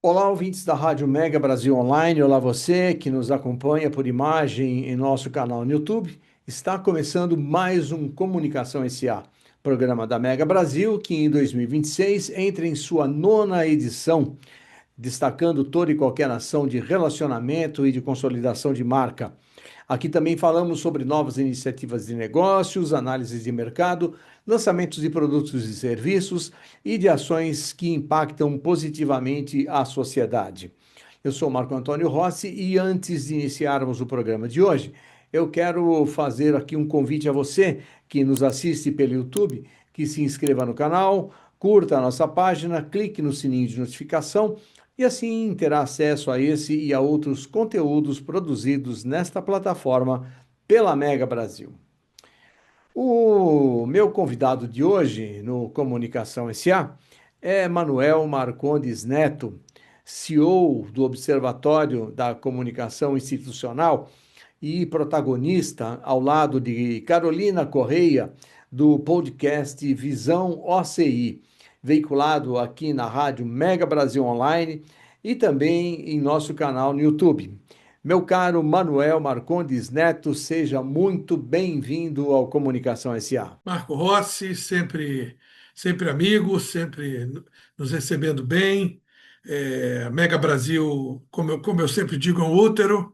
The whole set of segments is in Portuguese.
Olá, ouvintes da Rádio Mega Brasil Online. Olá, você que nos acompanha por imagem em nosso canal no YouTube. Está começando mais um Comunicação SA, programa da Mega Brasil, que em 2026 entra em sua nona edição, destacando toda e qualquer ação de relacionamento e de consolidação de marca. Aqui também falamos sobre novas iniciativas de negócios, análises de mercado, lançamentos de produtos e serviços e de ações que impactam positivamente a sociedade. Eu sou Marco Antônio Rossi e antes de iniciarmos o programa de hoje, eu quero fazer aqui um convite a você que nos assiste pelo YouTube, que se inscreva no canal, curta a nossa página, clique no sininho de notificação e assim terá acesso a esse e a outros conteúdos produzidos nesta plataforma pela Mega Brasil. O meu convidado de hoje no Comunicação SA é Manuel Marcondes Neto, CEO do Observatório da Comunicação Institucional e protagonista, ao lado de Carolina Correia, do podcast Visão OCI, veiculado aqui na Rádio Mega Brasil Online e também em nosso canal no YouTube. Meu caro Manuel Marcondes Neto, seja muito bem-vindo ao Comunicação SA. Marco Rossi, sempre amigo, sempre nos recebendo bem. Mega Brasil, como eu sempre digo, é um útero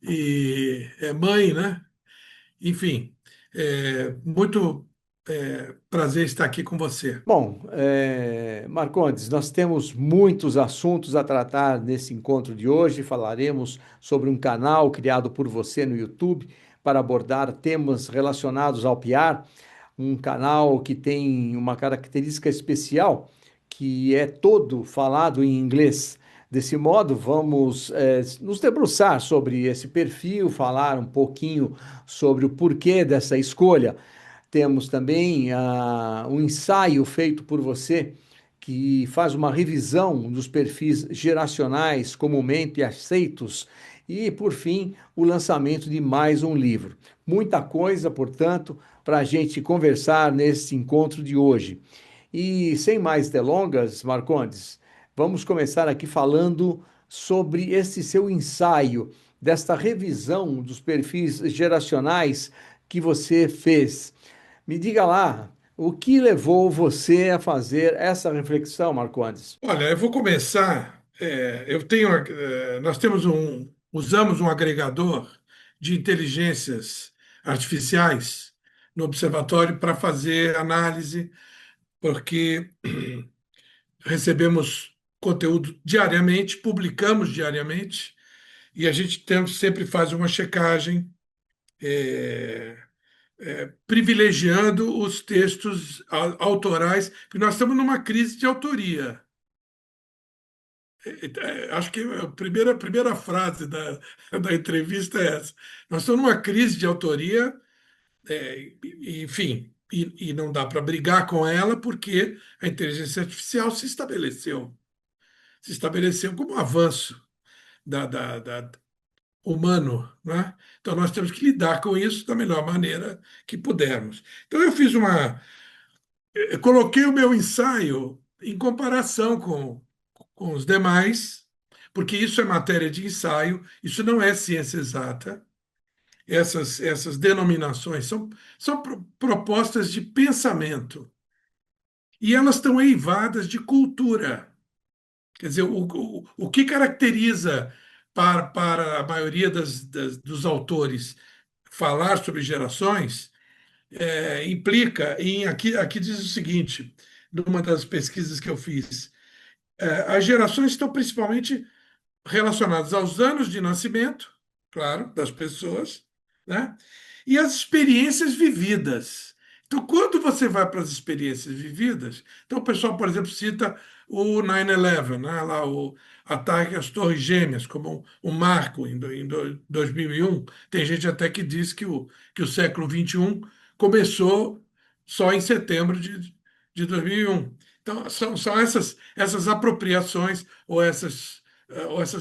e é mãe, né? Enfim, muito prazer estar aqui com você. Bom, Marcondes, nós temos muitos assuntos a tratar nesse encontro de hoje. Falaremos sobre um canal criado por você no YouTube para abordar temas relacionados ao PR, um canal que tem uma característica especial, que é todo falado em inglês. Desse modo, vamos nos debruçar sobre esse perfil, falar um pouquinho sobre o porquê dessa escolha. Temos também um ensaio feito por você que faz uma revisão dos perfis geracionais comumente aceitos e, por fim, o lançamento de mais um livro. Muita coisa, portanto, para a gente conversar nesse encontro de hoje. E sem mais delongas, Marcondes, vamos começar aqui falando sobre esse seu ensaio, desta revisão dos perfis geracionais que você fez. Me diga lá, o que levou você a fazer essa reflexão, Marcondes? Olha, eu vou começar. Nós usamos um agregador de inteligências artificiais no observatório para fazer análise, porque recebemos conteúdo diariamente, publicamos diariamente, e a gente sempre faz uma checagem, é, privilegiando os textos autorais, porque nós estamos numa crise de autoria. Acho que a primeira frase da entrevista é essa. Nós estamos numa crise de autoria, enfim, e não dá para brigar com ela porque a inteligência artificial se estabeleceu como um avanço da humano, né? Então nós temos que lidar com isso da melhor maneira que pudermos. Então eu coloquei o meu ensaio em comparação com os demais, porque isso é matéria de ensaio, isso não é ciência exata. Essas denominações são propostas de pensamento e elas estão eivadas de cultura. Quer dizer, o que caracteriza para a maioria dos autores falar sobre gerações implica em. Aqui diz o seguinte, numa das pesquisas que eu fiz: as gerações estão principalmente relacionadas aos anos de nascimento, claro, das pessoas, né? E as experiências vividas. Então, quando você vai para as experiências vividas, então o pessoal, por exemplo, cita o 9/11, né? Lá o ataque às Torres Gêmeas como um marco em 2001. Tem gente até que diz que o século XXI começou só em setembro de 2001. Então, são essas apropriações ou essas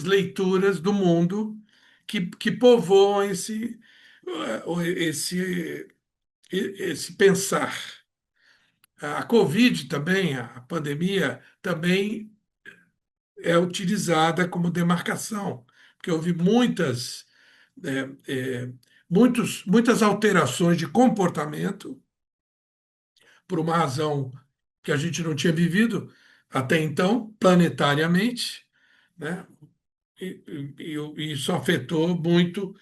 leituras do mundo que povoam esse, esse pensar. A Covid também, a pandemia, também é utilizada como demarcação, porque houve é, muitas alterações de comportamento por uma razão que a gente não tinha vivido até então, planetariamente, né? E isso afetou muito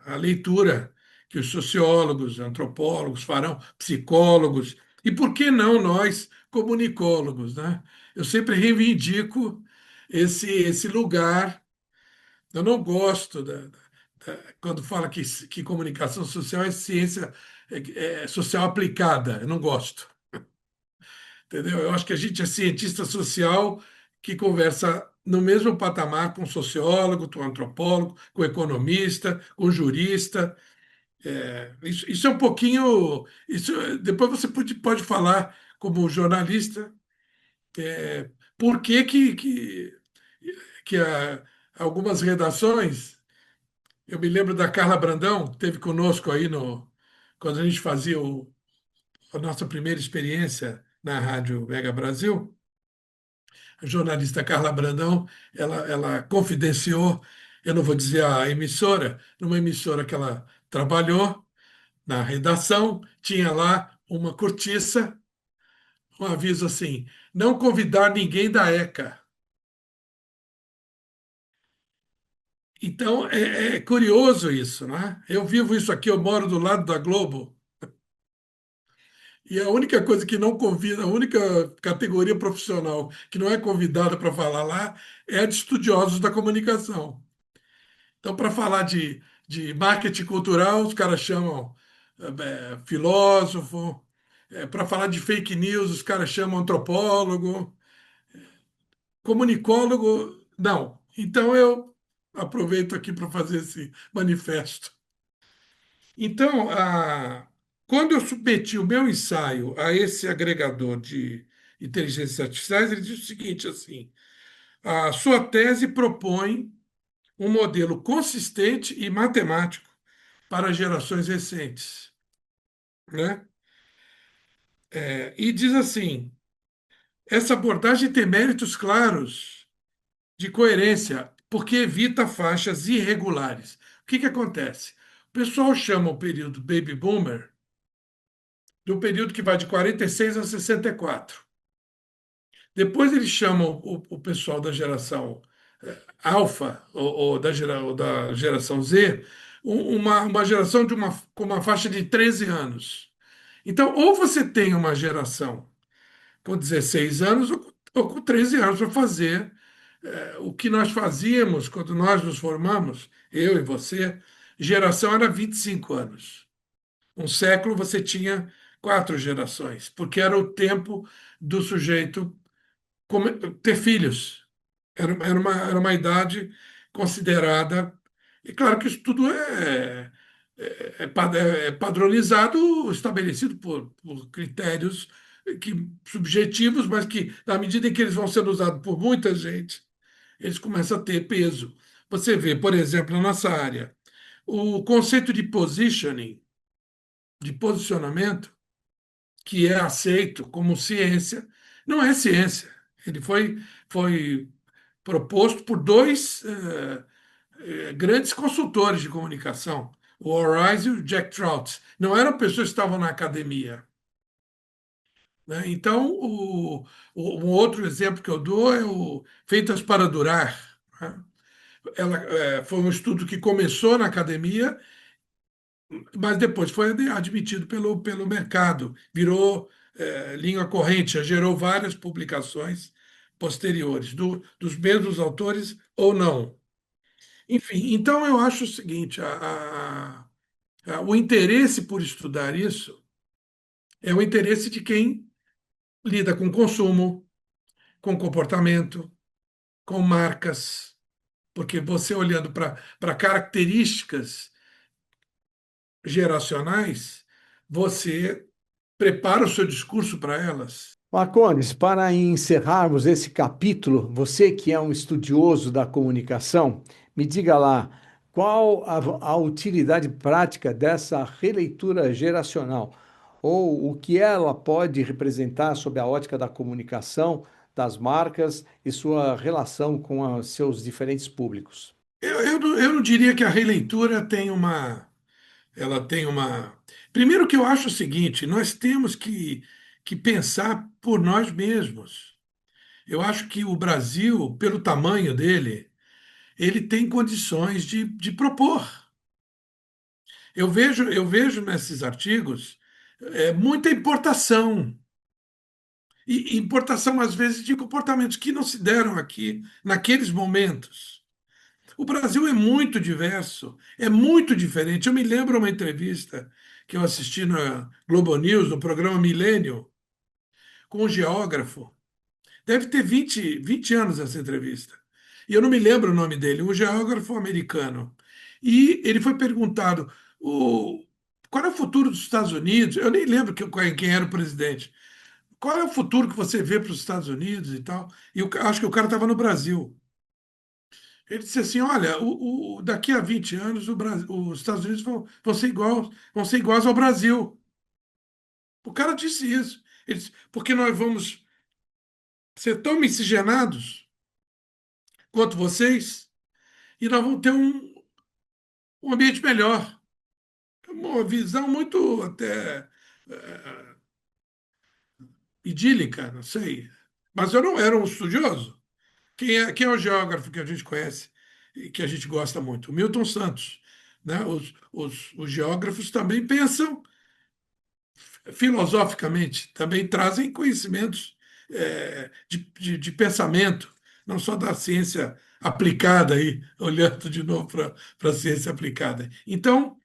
a leitura que os sociólogos, antropólogos farão, psicólogos, e por que não nós, comunicólogos, né? Eu sempre reivindico esse lugar. Eu não gosto quando fala que comunicação social é ciência social aplicada. Eu não gosto, entendeu? Eu acho que a gente é cientista social que conversa no mesmo patamar com sociólogo, com antropólogo, com economista, com jurista. Isso é um pouquinho. Depois você pode falar como jornalista por que algumas redações. Eu me lembro da Carla Brandão, que esteve conosco aí quando a gente fazia a nossa primeira experiência na Rádio Mega Brasil. A jornalista Carla Brandão, ela confidenciou, eu não vou dizer a emissora, numa emissora que ela trabalhou, na redação, tinha lá uma cortiça, um aviso assim: não convidar ninguém da ECA. Então, é curioso isso, né? Eu vivo isso aqui, eu moro do lado da Globo. E a única coisa que não convida, a única categoria profissional que não é convidada para falar lá é a de estudiosos da comunicação. Então, para falar de marketing cultural, os caras chamam filósofo. Para falar de fake news, os caras chamam antropólogo. Comunicólogo, não. Então, eu aproveito aqui para fazer esse manifesto. Então, quando eu submeti o meu ensaio a esse agregador de inteligências artificiais, ele disse o seguinte, assim, a sua tese propõe um modelo consistente e matemático para gerações recentes, né? E diz assim, essa abordagem tem méritos claros de coerência, porque evita faixas irregulares. O que acontece? O pessoal chama o período Baby Boomer do período que vai de 46 a 64. Depois eles chamam o pessoal da geração Alpha ou da geração Z, uma geração com uma faixa de 13 anos. Então, ou você tem uma geração com 16 anos ou com 13 anos para fazer o que nós fazíamos quando nós nos formamos, eu e você, geração era 25 anos. Um século você tinha 4 gerações, porque era o tempo do sujeito ter filhos. Era uma idade considerada. E claro que isso tudo é padronizado, estabelecido por critérios subjetivos, mas que, na medida em que eles vão sendo usados por muita gente, eles começam a ter peso. Você vê, por exemplo, na nossa área, o conceito de positioning, de posicionamento, que é aceito como ciência, não é ciência. Ele foi proposto por dois grandes consultores de comunicação, o Horizon e o Jack Trout. Não eram pessoas que estavam na academia. Né? Então, um outro exemplo que eu dou é o Feitas para Durar. Né? Foi um estudo que começou na academia, mas depois foi admitido pelo mercado, virou língua corrente, já gerou várias publicações posteriores, dos mesmos autores ou não. Enfim, então eu acho o seguinte: o interesse por estudar isso é o interesse de quem lida com consumo, com comportamento, com marcas, porque você olhando para características geracionais, você prepara o seu discurso para elas. Marcones, para encerrarmos esse capítulo, você que é um estudioso da comunicação, me diga lá, qual a utilidade prática dessa releitura geracional? Ou o que ela pode representar sob a ótica da comunicação, das marcas e sua relação com os seus diferentes públicos. Eu não diria que a releitura tem uma. Ela tem uma. Primeiro que eu acho o seguinte, nós temos que pensar por nós mesmos. Eu acho que o Brasil, pelo tamanho dele, ele tem condições de propor. Eu vejo nesses artigos muita importação. E importação, às vezes, de comportamentos que não se deram aqui naqueles momentos. O Brasil é muito diverso, é muito diferente. Eu me lembro uma entrevista que eu assisti na Globo News, no programa Milênio, com um geógrafo. Deve ter 20 anos essa entrevista. E eu não me lembro o nome dele, um geógrafo americano. E ele foi perguntado o, qual é o futuro dos Estados Unidos. Eu nem lembro quem era o presidente. Qual é o futuro que você vê para os Estados Unidos e tal? E eu acho que o cara estava no Brasil. Ele disse assim: olha, daqui a 20 anos os Estados Unidos vão ser iguais ao Brasil. O cara disse isso. Ele disse, porque nós vamos ser tão miscigenados quanto vocês e nós vamos ter um ambiente melhor. Uma visão muito até idílica, não sei. Mas eu não era um estudioso. Quem é o geógrafo que a gente conhece e que a gente gosta muito? O Milton Santos. Né? Os geógrafos também pensam filosoficamente, também trazem conhecimentos de pensamento, não só da ciência aplicada, aí, olhando de novo para a ciência aplicada. Então,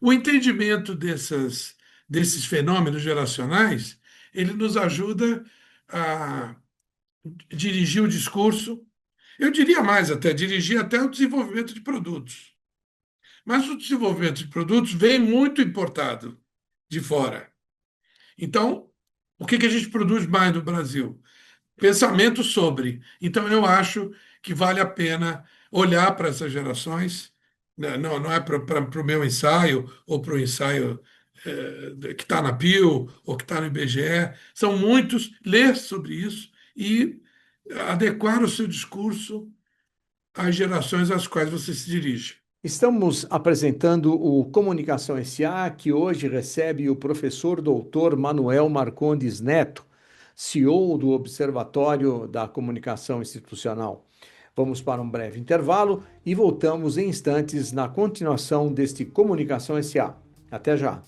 o entendimento desses fenômenos geracionais, ele nos ajuda a dirigir o discurso. Eu diria mais até, dirigir até o desenvolvimento de produtos. Mas o desenvolvimento de produtos vem muito importado de fora. Então, o que a gente produz mais no Brasil? Pensamento sobre. Então, eu acho que vale a pena olhar para essas gerações. Né? Não é para o meu ensaio ou para o ensaio que está na PIL ou que está no IBGE. São muitos. Ler sobre isso e adequar o seu discurso às gerações às quais você se dirige. Estamos apresentando o Comunicação SA, que hoje recebe o professor doutor Manuel Marcondes Neto, CEO do Observatório da Comunicação Institucional. Vamos para um breve intervalo e voltamos em instantes na continuação deste Comunicação SA. Até já!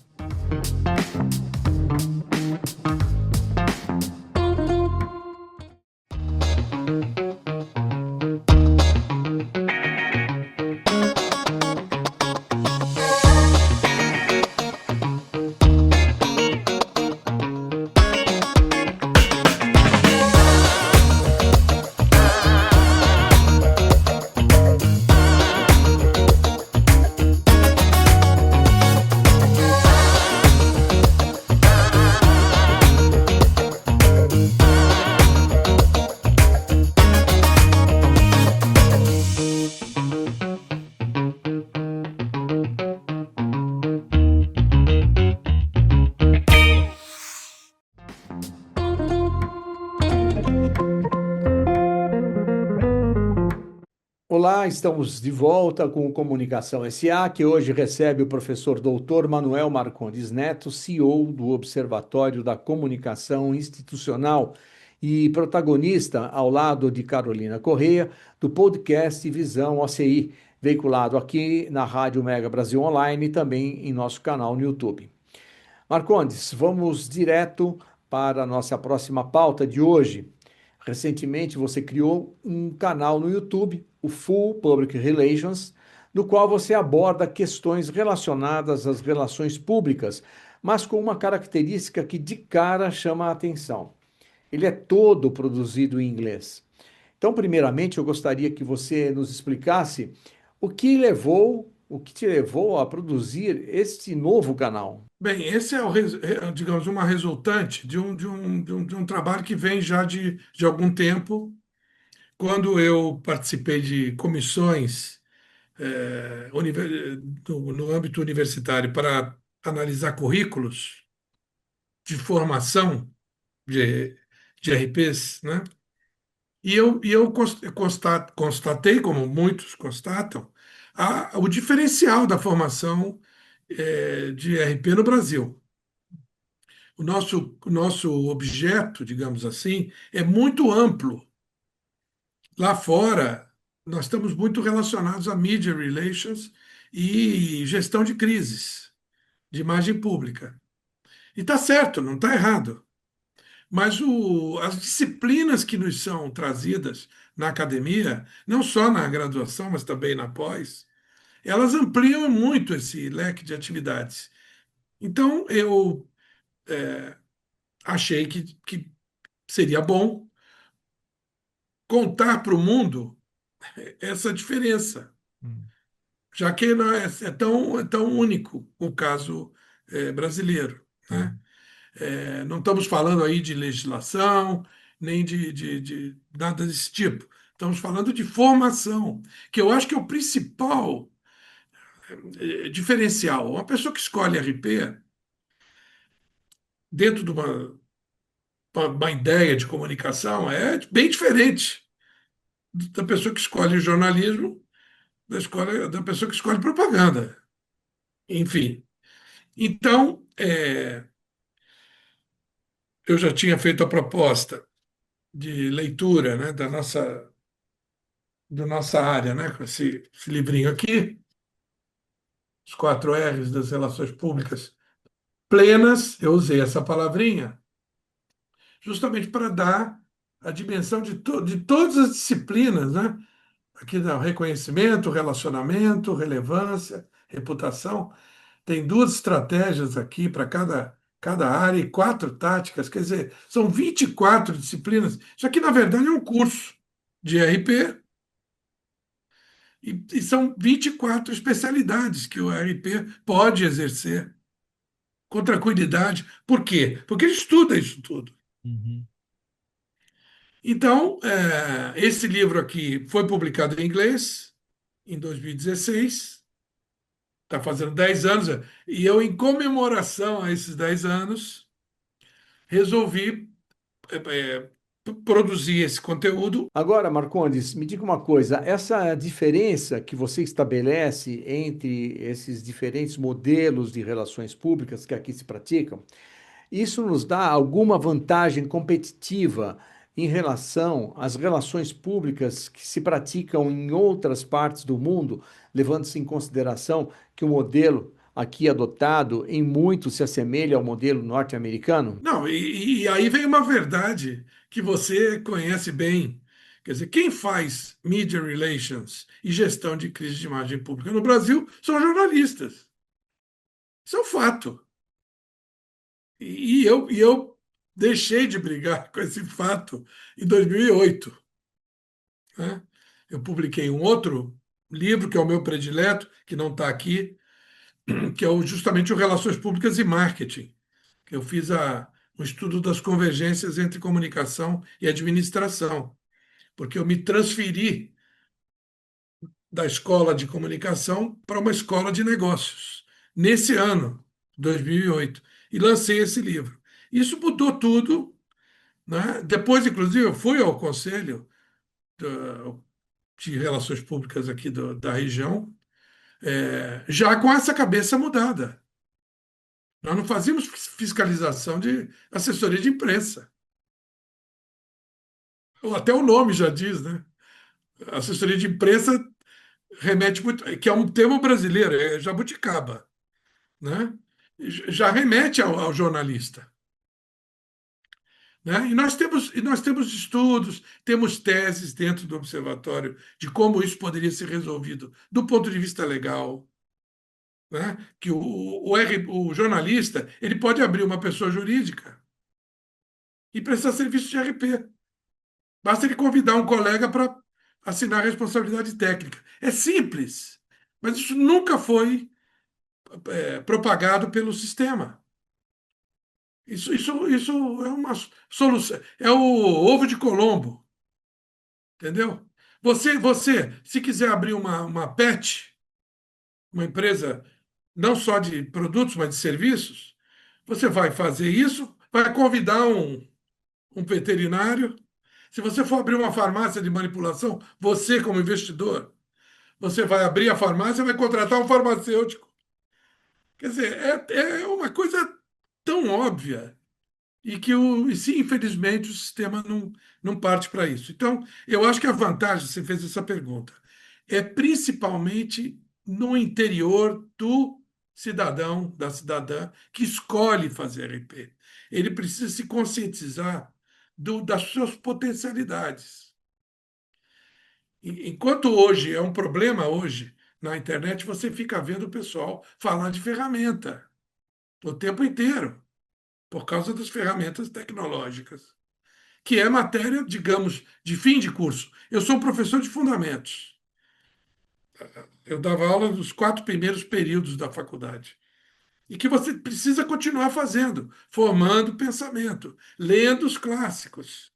Olá, estamos de volta com o Comunicação SA, que hoje recebe o professor doutor Manuel Marcondes Neto, CEO do Observatório da Comunicação Institucional e protagonista, ao lado de Carolina Correia, do podcast Visão OCI, veiculado aqui na Rádio Mega Brasil Online e também em nosso canal no YouTube. Marcondes, vamos direto para a nossa próxima pauta de hoje. Recentemente você criou um canal no YouTube, o Full Public Relations, no qual você aborda questões relacionadas às relações públicas, mas com uma característica que de cara chama a atenção. Ele é todo produzido em inglês. Então, primeiramente, eu gostaria que você nos explicasse o que te levou a produzir este novo canal. Bem, esse digamos, uma resultante de um trabalho que vem já de algum tempo, quando eu participei de comissões no âmbito universitário para analisar currículos de formação de, de RPs, né? E eu constatei, como muitos constatam, o diferencial da formação de RP no Brasil. O nosso objeto, digamos assim, é muito amplo. Lá fora, nós estamos muito relacionados a media relations e gestão de crises, de imagem pública. E está certo, não está errado. Mas as disciplinas que nos são trazidas na academia, não só na graduação, mas também na pós, elas ampliam muito esse leque de atividades. Então, eu achei que seria bom contar para o mundo essa diferença, Hum. já que não é tão único o caso brasileiro, né? Hum. Não estamos falando aí de legislação, nem de nada desse tipo. Estamos falando de formação, que eu acho que é o principal diferencial. Uma pessoa que escolhe RP, dentro de uma ideia de comunicação, é bem diferente da pessoa que escolhe jornalismo, da pessoa que escolhe propaganda. Enfim. Então, eu já tinha feito a proposta de leitura, né, da nossa área, né, com esse livrinho aqui, os 4 R's das relações públicas plenas, eu usei essa palavrinha, justamente para dar a dimensão de todas as disciplinas, né? Aqui dá o reconhecimento, relacionamento, relevância, reputação. Tem 2 estratégias aqui para cada área e 4 táticas, quer dizer, são 24 disciplinas. Isso aqui, na verdade, é um curso de RP e são 24 especialidades que o RP pode exercer com tranquilidade. Por quê? Porque ele estuda isso tudo. Uhum. Então, esse livro aqui foi publicado em inglês em 2016, está fazendo 10 anos, e eu, em comemoração a esses 10 anos, resolvi produzir esse conteúdo. Agora, Marcondes, me diga uma coisa: essa diferença que você estabelece entre esses diferentes modelos de relações públicas que aqui se praticam, isso nos dá alguma vantagem competitiva em relação às relações públicas que se praticam em outras partes do mundo, levando-se em consideração que o modelo aqui adotado em muito se assemelha ao modelo norte-americano? Não, e aí vem uma verdade que você conhece bem. Quer dizer, quem faz media relations e gestão de crise de imagem pública no Brasil são jornalistas. Isso é um fato. E eu deixei de brigar com esse fato em 2008, né? Eu publiquei um outro livro, que é o meu predileto, que não está aqui, que é justamente o Relações Públicas e Marketing, que eu fiz um estudo das convergências entre comunicação e administração, porque eu me transferi da escola de comunicação para uma escola de negócios, nesse ano, 2008, e lancei esse livro. Isso mudou tudo, né? Depois, inclusive, eu fui ao Conselho de Relações Públicas aqui da região, já com essa cabeça mudada. Nós não fazíamos fiscalização de assessoria de imprensa. Ou até o nome já diz, né? Assessoria de imprensa remete muito, que é um termo brasileiro, é jabuticaba, né? Já remete ao jornalista, né? E nós temos estudos, temos teses dentro do observatório de como isso poderia ser resolvido do ponto de vista legal, né? Que o jornalista ele pode abrir uma pessoa jurídica e prestar serviço de RP. Basta ele convidar um colega para assinar a responsabilidade técnica. É simples, mas isso nunca foi propagado pelo sistema. Isso é uma solução. É o ovo de Colombo, entendeu? Se quiser abrir uma PET, uma empresa não só de produtos, mas de serviços, você vai fazer isso, vai convidar um veterinário. Se você for abrir uma farmácia de manipulação, você, como investidor, você vai abrir a farmácia e vai contratar um farmacêutico. Quer dizer, é uma coisa tão óbvia e sim, infelizmente, o sistema não parte para isso. Então, eu acho que a vantagem, você fez essa pergunta, é principalmente no interior do cidadão, da cidadã, que escolhe fazer RP. Ele precisa se conscientizar das suas potencialidades. Enquanto hoje é um problema hoje na internet, você fica vendo o pessoal falar de ferramenta o tempo inteiro, por causa das ferramentas tecnológicas, que é matéria, digamos, de fim de curso. Eu sou um professor de fundamentos. Eu dava aula nos 4 primeiros períodos da faculdade. E que você precisa continuar fazendo, formando pensamento, lendo os clássicos.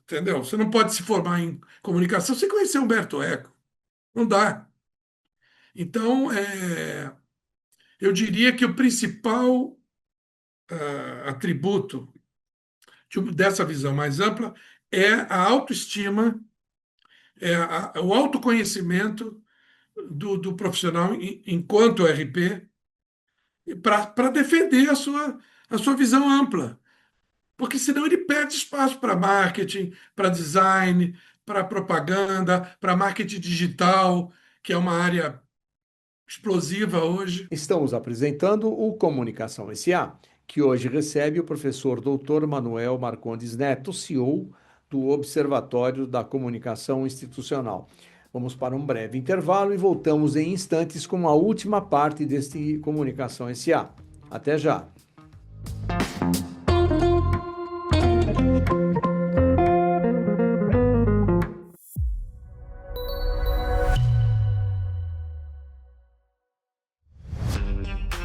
Entendeu? Você não pode se formar em comunicação sem conhecer Humberto Eco. Não dá. Então, eu diria que o principal atributo dessa visão mais ampla é a autoestima, o autoconhecimento do profissional enquanto RP para defender a sua visão ampla. Porque senão ele perde espaço para marketing, para design, para propaganda, para marketing digital, que é uma área explosiva hoje. Estamos apresentando o Comunicação SA, que hoje recebe o professor Dr. Manuel Marcondes Neto, CEO do Observatório da Comunicação Institucional. Vamos para um breve intervalo e voltamos em instantes com a última parte deste Comunicação SA. Até já!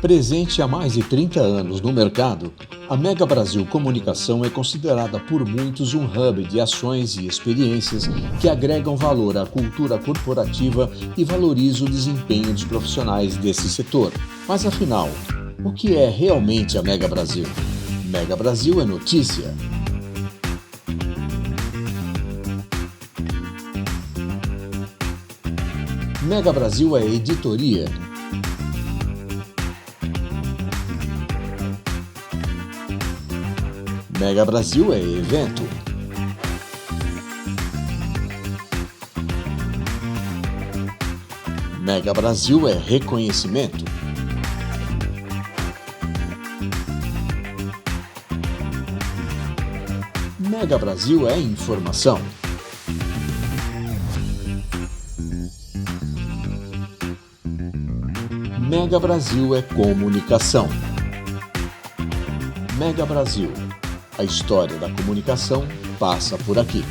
Presente há mais de 30 anos no mercado, a Mega Brasil Comunicação é considerada por muitos um hub de ações e experiências que agregam valor à cultura corporativa e valorizam o desempenho dos profissionais desse setor. Mas afinal, o que é realmente a Mega Brasil? Mega Brasil é notícia. Mega Brasil é editoria. Mega Brasil é evento. Mega Brasil é reconhecimento. Mega Brasil é informação. Mega Brasil é comunicação. Mega Brasil. A história da comunicação passa por aqui.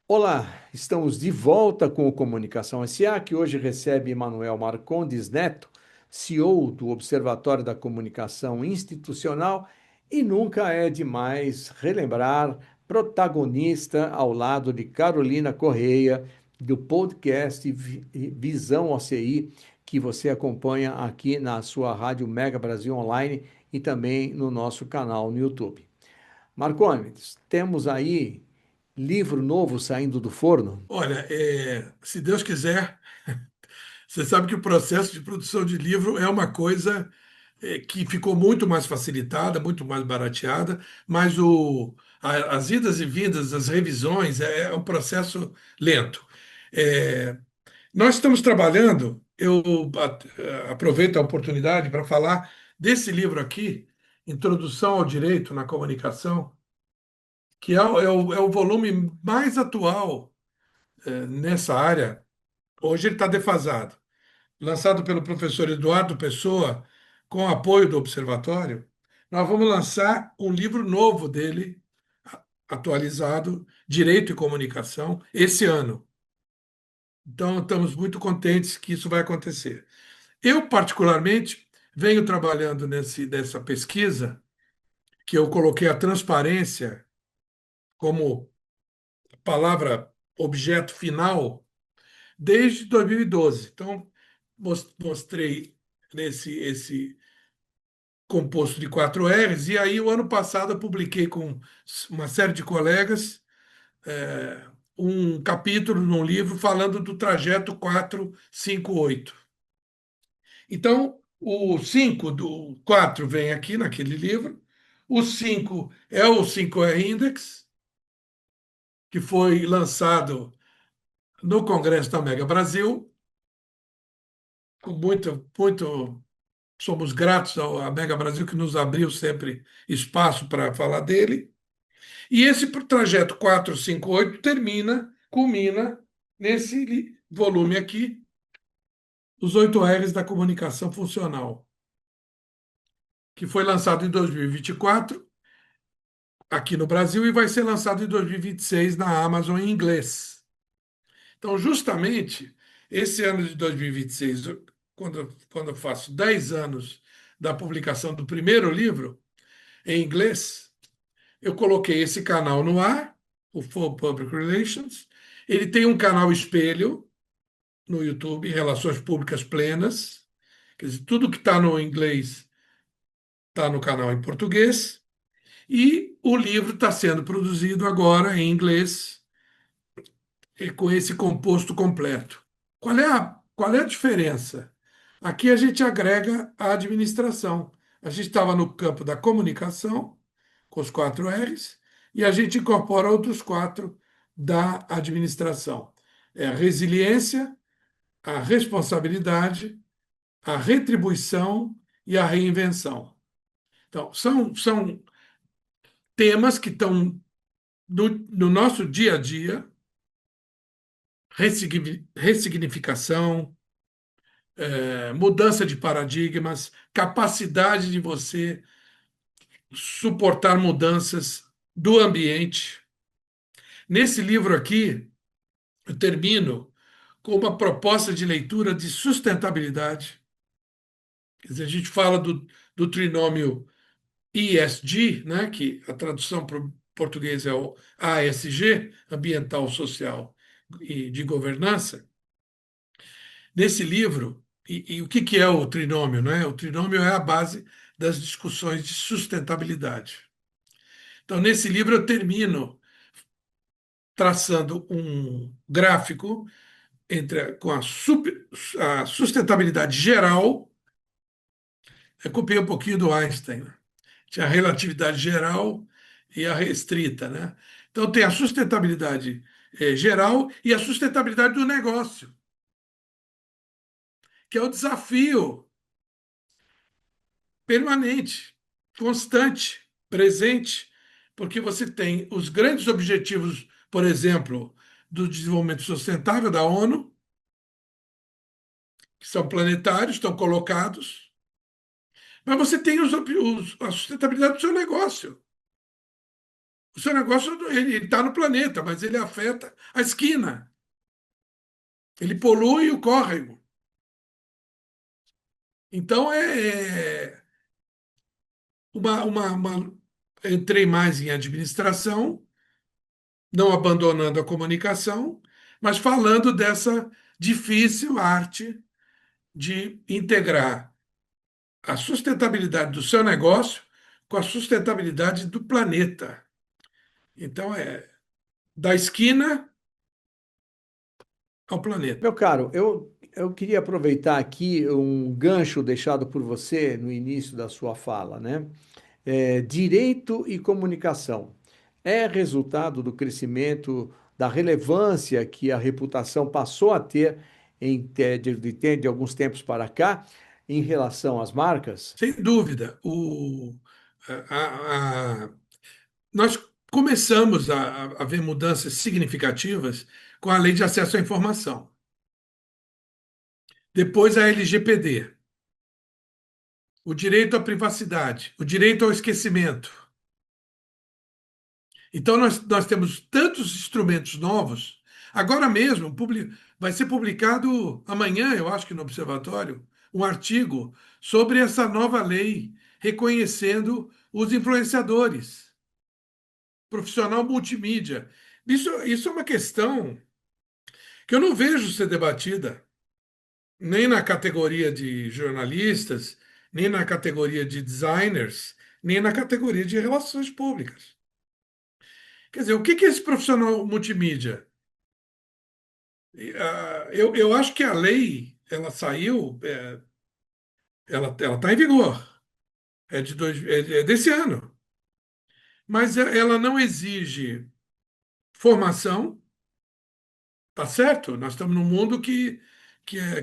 Olá, estamos de volta com o Comunicação SA, que hoje recebe Manuel Marcondes Neto, CEO do Observatório da Comunicação Institucional, e nunca é demais relembrar, protagonista ao lado de Carolina Correia, do podcast Visão OCI, que você acompanha aqui na sua rádio Mega Brasil Online e também no nosso canal no YouTube. Marcondes, temos aí livro novo saindo do forno? Olha, se Deus quiser, você sabe que o processo de produção de livro é uma coisa que ficou muito mais facilitada, muito mais barateada, mas as idas e vindas, as revisões, é um processo lento. É, Nós estamos trabalhando, eu aproveito a oportunidade para falar desse livro aqui, Introdução ao Direito na Comunicação, que é o volume mais atual nessa área. Hoje ele está defasado. Lançado pelo professor Eduardo Pessoa, com apoio do Observatório, nós vamos lançar um livro novo dele, atualizado, Direito e Comunicação, esse ano. Então, estamos muito contentes que isso vai acontecer. Eu, particularmente, venho trabalhando nessa pesquisa, que eu coloquei a transparência como palavra objeto final, desde 2012. Então, mostrei nesse esse composto de 4 R's, e aí o ano passado eu publiquei com uma série de colegas um capítulo num livro falando do trajeto 458. Então, o 5 do 4 vem aqui naquele livro, o 5 é o 5R Index, que foi lançado no Congresso da Mega Brasil, com muito somos gratos à Mega Brasil que nos abriu sempre espaço para falar dele. E esse trajeto 458 culmina nesse volume aqui, Os 8 R's da Comunicação Funcional, que foi lançado em 2024 aqui no Brasil e vai ser lançado em 2026 na Amazon em inglês. Então, justamente, esse ano de 2026, quando eu faço 10 anos da publicação do primeiro livro, em inglês, eu coloquei esse canal no ar, o For Public Relations. Ele tem um canal espelho no YouTube, Relações Públicas Plenas. Quer dizer, tudo que está no inglês está no canal em português. E o livro está sendo produzido agora em inglês, com esse composto completo. Qual é a diferença? Aqui a gente agrega a administração. A gente estava no campo da comunicação, com os 4 R's, e a gente incorpora outros 4 da administração. É a resiliência, a responsabilidade, a retribuição e a reinvenção. Então, são temas que estão no nosso dia a dia, ressignificação, mudança de paradigmas, capacidade de você suportar mudanças do ambiente. Nesse livro aqui, eu termino com uma proposta de leitura de sustentabilidade. Quer dizer, a gente fala do trinômio ESG, né, que a tradução para o português é o ASG, ambiental, social e de governança. Nesse livro, e o que é o trinômio? Né? O trinômio é a base das discussões de sustentabilidade. Então, nesse livro, eu termino traçando um gráfico com a sustentabilidade geral. Eu copiei um pouquinho do Einstein, né? Tinha a relatividade geral e a restrita, né? Então, tem a sustentabilidade geral e a sustentabilidade do negócio, que é o desafio permanente, constante, presente, porque você tem os grandes objetivos, por exemplo, do desenvolvimento sustentável da ONU, que são planetários, estão colocados, mas você tem a sustentabilidade do seu negócio. O seu negócio ele está no planeta, mas ele afeta a esquina. Ele polui o córrego. Então, entrei mais em administração, não abandonando a comunicação, mas falando dessa difícil arte de integrar a sustentabilidade do seu negócio com a sustentabilidade do planeta. Então, da esquina ao planeta. Meu caro, eu queria aproveitar aqui um gancho deixado por você no início da sua fala, né? Direito e comunicação é resultado do crescimento, da relevância que a reputação passou a ter de alguns tempos para cá em relação às marcas? Sem dúvida, nós começamos a ver mudanças significativas com a Lei de Acesso à Informação. Depois a LGPD, o direito à privacidade, o direito ao esquecimento. Então, nós temos tantos instrumentos novos. Agora mesmo, vai ser publicado amanhã, eu acho que no Observatório, um artigo sobre essa nova lei reconhecendo os influenciadores, profissional multimídia. Isso é uma questão que eu não vejo ser debatida nem na categoria de jornalistas, nem na categoria de designers, nem na categoria de relações públicas. Quer dizer, o que que é esse profissional multimídia? Eu acho que a lei, ela saiu, ela está em vigor, é desse ano, mas ela não exige formação, tá certo? Nós estamos num mundo que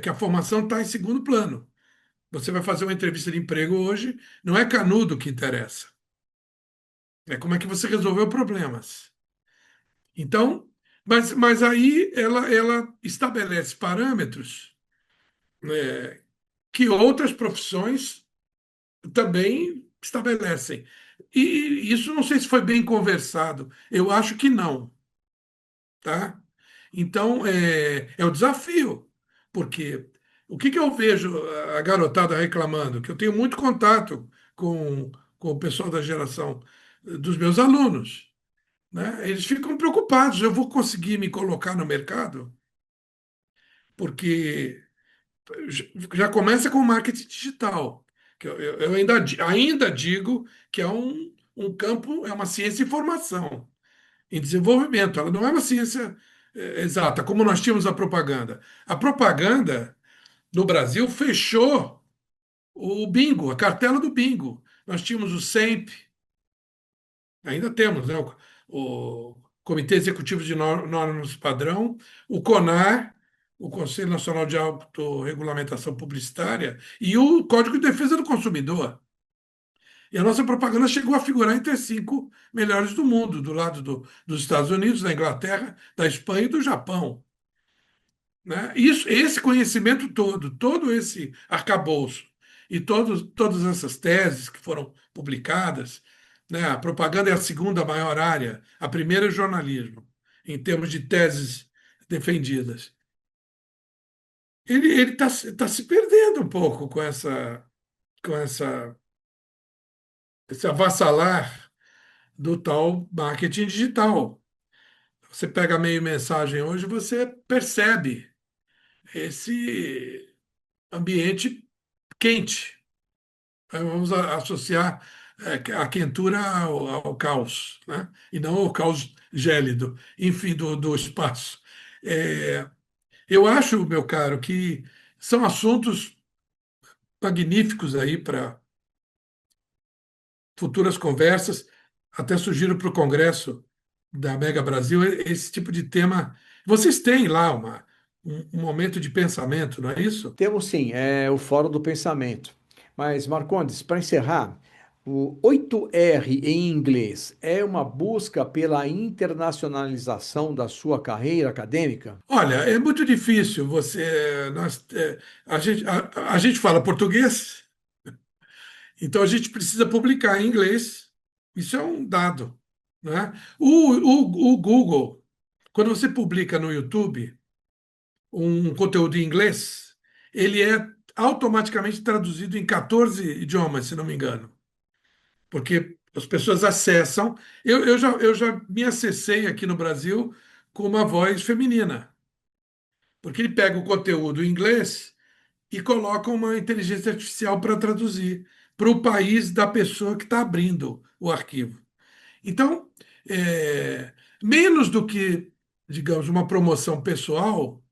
a formação está em segundo plano. Você vai fazer uma entrevista de emprego hoje, não é canudo que interessa, é como é que você resolveu problemas. Então, mas aí ela estabelece parâmetros, né, que outras profissões também estabelecem. E isso não sei se foi bem conversado. Eu acho que não, tá? Então, é o desafio, porque o que que eu vejo a garotada reclamando? Que eu tenho muito contato com o pessoal da geração dos meus alunos, né? Eles ficam preocupados, eu vou conseguir me colocar no mercado? Porque já começa com o marketing digital, que eu ainda digo que é um campo, é uma ciência em formação, em desenvolvimento. Ela não é uma ciência exata, como nós tínhamos a propaganda. A propaganda no Brasil fechou o bingo, a cartela do bingo. Nós tínhamos o SEMP, ainda temos, né? O Comitê Executivo de Normas Padrão, o CONAR, o Conselho Nacional de Autorregulamentação Publicitária, e o Código de Defesa do Consumidor. E a nossa propaganda chegou a figurar entre as 5 melhores do mundo, do lado dos Estados Unidos, da Inglaterra, da Espanha e do Japão, né? Esse conhecimento todo esse arcabouço e todas essas teses que foram publicadas, né? A propaganda é a segunda maior área, a primeira é jornalismo, em termos de teses defendidas. Ele tá se perdendo um pouco com esse avassalar do tal marketing digital. Você pega a meio mensagem hoje, você percebe esse ambiente quente. Vamos associar a quentura ao caos, né? E não ao caos gélido, enfim, do espaço. É, eu acho, meu caro, que são assuntos magníficos aí para futuras conversas. Até sugiro para o Congresso da Mega Brasil esse tipo de tema. Vocês têm lá um momento de pensamento, não é isso? Temos sim, é o Fórum do Pensamento. Mas, Marcondes, para encerrar, o 8R em inglês é uma busca pela internacionalização da sua carreira acadêmica? Olha, é muito difícil a gente fala português, então a gente precisa publicar em inglês. Isso é um dado, né? O Google, quando você publica no YouTube um conteúdo em inglês, ele é automaticamente traduzido em 14 idiomas, se não me engano, porque as pessoas acessam. Eu já me acessei aqui no Brasil com uma voz feminina, porque ele pega o conteúdo em inglês e coloca uma inteligência artificial para traduzir para o país da pessoa que está abrindo o arquivo. Então, é, menos do que, digamos, uma promoção pessoal,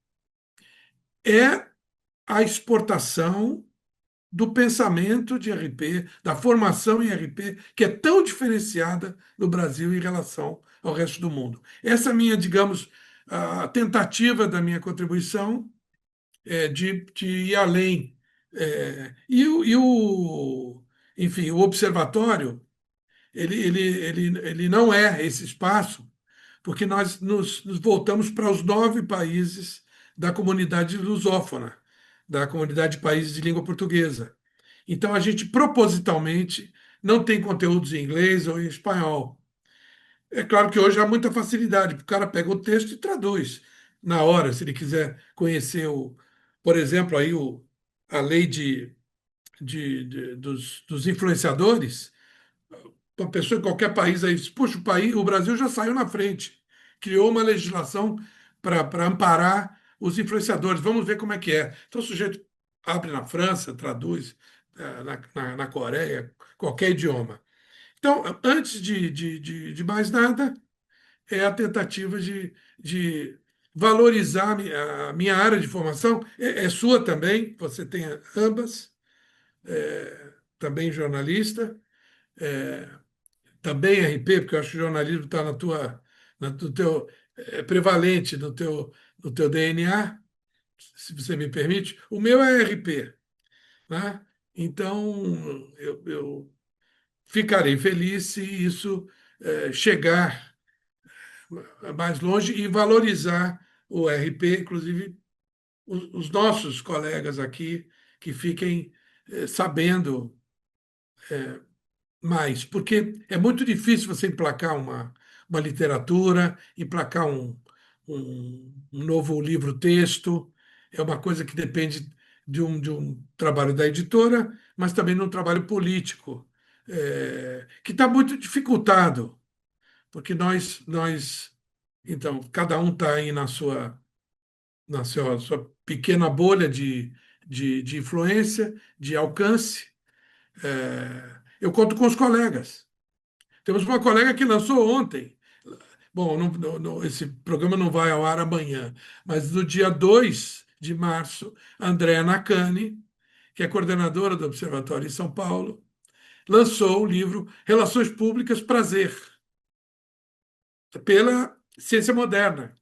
é a exportação do pensamento de RP, da formação em RP, que é tão diferenciada no Brasil em relação ao resto do mundo. Essa é a minha, digamos, a tentativa da minha contribuição de ir além. Enfim, o observatório, ele não é esse espaço, porque nós nos voltamos para os 9 países da comunidade lusófona, da comunidade de países de língua portuguesa. Então, a gente propositalmente não tem conteúdos em inglês ou em espanhol. É claro que hoje há muita facilidade, porque o cara pega o texto e traduz na hora, se ele quiser conhecer por exemplo, aí a lei dos influenciadores. Uma pessoa em qualquer país aí diz, puxa, o Brasil já saiu na frente, criou uma legislação para amparar os influenciadores, vamos ver como é que é. Então o sujeito abre na França, traduz na Coreia, qualquer idioma. Então, antes de mais nada, é a tentativa de valorizar a minha área de formação. É sua também, você tem ambas, também jornalista, é, também RP, porque eu acho que o jornalismo está no teu, é prevalente no teu DNA, se você me permite. O meu é RP, né? Então, eu ficarei feliz se isso chegar mais longe e valorizar o RP, inclusive os nossos colegas aqui, que fiquem sabendo mais, porque é muito difícil você emplacar uma literatura, emplacar um novo livro-texto, é uma coisa que depende de um trabalho da editora, mas também de um trabalho político, que está muito dificultado, porque então, cada um está aí na sua pequena bolha de influência, de alcance. Eu conto com os colegas. Temos uma colega que lançou ontem. Bom, esse programa não vai ao ar amanhã, mas no dia 2 de março, a Andréa Nakane, que é coordenadora do Observatório em São Paulo, lançou o livro Relações Públicas Prazer, pela Ciência Moderna.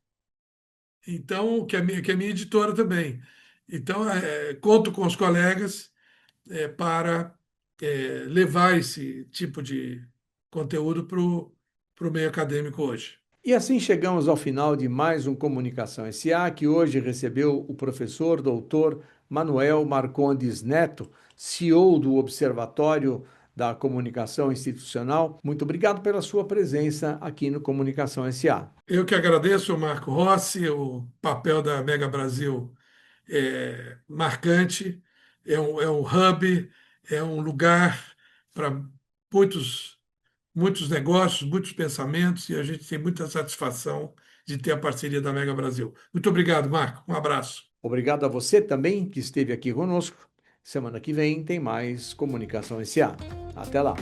Então, que é minha editora também. Então, conto com os colegas para levar esse tipo de conteúdo para o meio acadêmico hoje. E assim chegamos ao final de mais um Comunicação SA, que hoje recebeu o professor doutor Manuel Marcondes Neto, CEO do Observatório da Comunicação Institucional. Muito obrigado pela sua presença aqui no Comunicação SA. Eu que agradeço, Marco Rossi, o papel da Mega Brasil é marcante, é um hub, é um lugar para muitos, muitos negócios, muitos pensamentos, e a gente tem muita satisfação de ter a parceria da Mega Brasil. Muito obrigado, Marco. Um abraço. Obrigado a você também que esteve aqui conosco. Semana que vem tem mais Comunicação SA. Até lá.